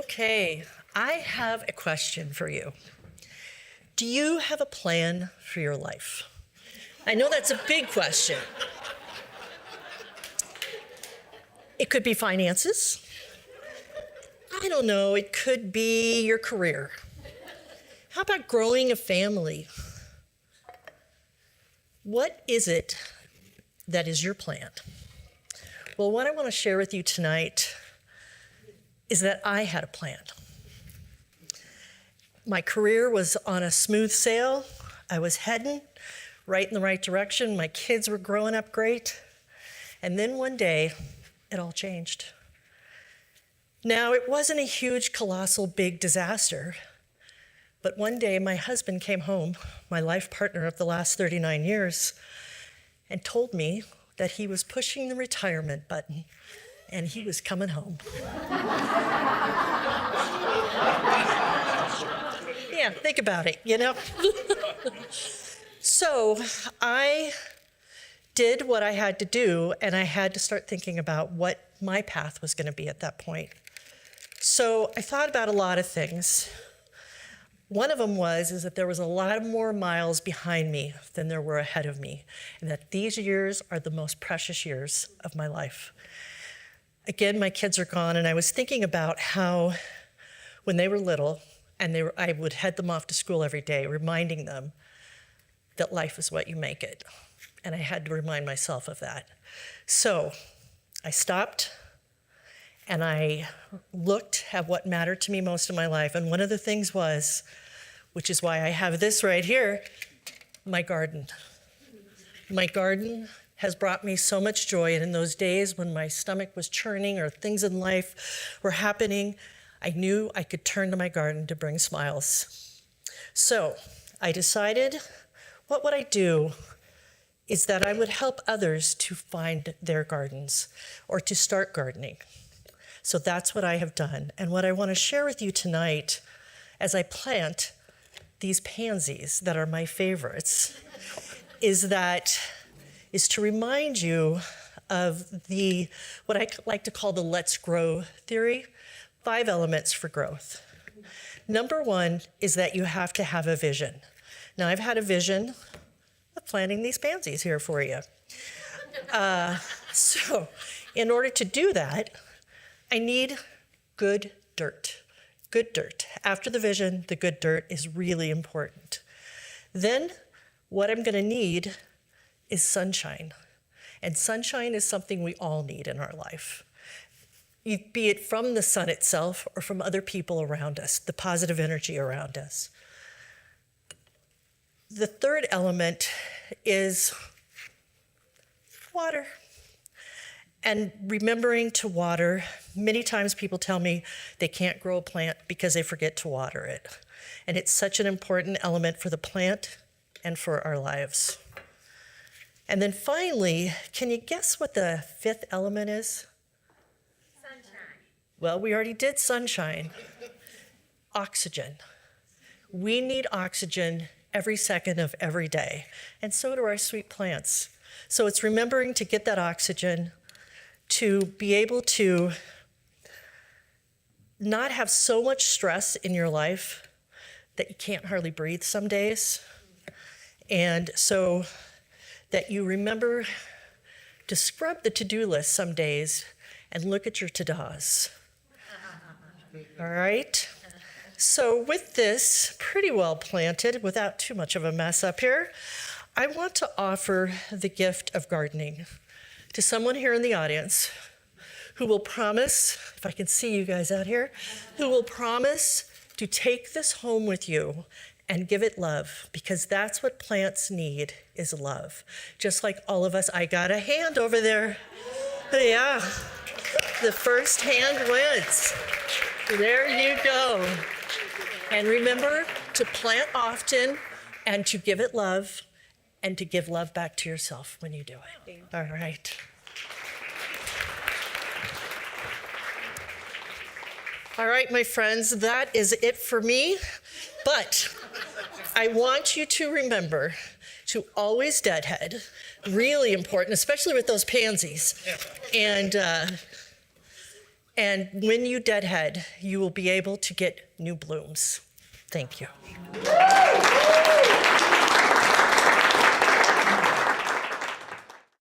Okay, I have a question for you. Do you have a plan for your life? I know that's a big question. It could be finances. I don't know, it could be your career. How about growing a family? What is it that is your plan? Well, what I want to share with you tonight is that I had a plan. My career was on a smooth sail. I was heading right in the right direction. My kids were growing up great. And then one day, it all changed. Now, it wasn't a huge, colossal, big disaster. But one day, my husband came home, my life partner of the last 39 years, and told me that he was pushing the retirement button and he was coming home. Yeah, think about it, you know? So I did what I had to do, and I had to start thinking about what my path was going to be at that point. So I thought about a lot of things. One of them is that there was a lot more miles behind me than there were ahead of me, and that these years are the most precious years of my life. Again, my kids are gone, and I was thinking about how when they were little, and I would head them off to school every day, reminding them that life is what you make it. And I had to remind myself of that. So I stopped, and I looked at what mattered to me most in my life. And one of the things was, which is why I have this right here, my garden. My garden has brought me so much joy. And in those days when my stomach was churning or things in life were happening, I knew I could turn to my garden to bring smiles. So I decided what would I do is that I would help others to find their gardens or to start gardening. So that's what I have done. And what I want to share with you tonight as I plant these pansies that are my favorites is to remind you of what I like to call the let's grow theory, 5 elements for growth. Number 1 is that you have to have a vision. Now, I've had a vision of planting these pansies here for you. So in order to do that, I need good dirt. Good dirt. After the vision, the good dirt is really important. Then what I'm going to need is sunshine. And sunshine is something we all need in our life. Be it from the sun itself or from other people around us, the positive energy around us. The third element is water. And remembering to water. Many times people tell me they can't grow a plant because they forget to water it. And it's such an important element for the plant and for our lives. And then finally, can you guess what the 5th element is? Sunshine. Well, we already did sunshine. Oxygen. We need oxygen every second of every day. And so do our sweet plants. So it's remembering to get that oxygen, to be able to not have so much stress in your life that you can't hardly breathe some days. And so that you remember to scrub the to-do list some days and look at your to-dos. All right? So with this pretty well planted, without too much of a mess up here, I want to offer the gift of gardening to someone here in the audience who will promise, if I can see you guys out here, who will promise to take this home with you and give it love, because that's what plants need, is love. Just like all of us. I got a hand over there. Yeah, the first hand wins. There you go. And remember to plant often and to give it love and to give love back to yourself when you do it. All right. All right, my friends, that is it for me. But I want you to remember to always deadhead. Really important, especially with those pansies. And And when you deadhead, you will be able to get new blooms. Thank you.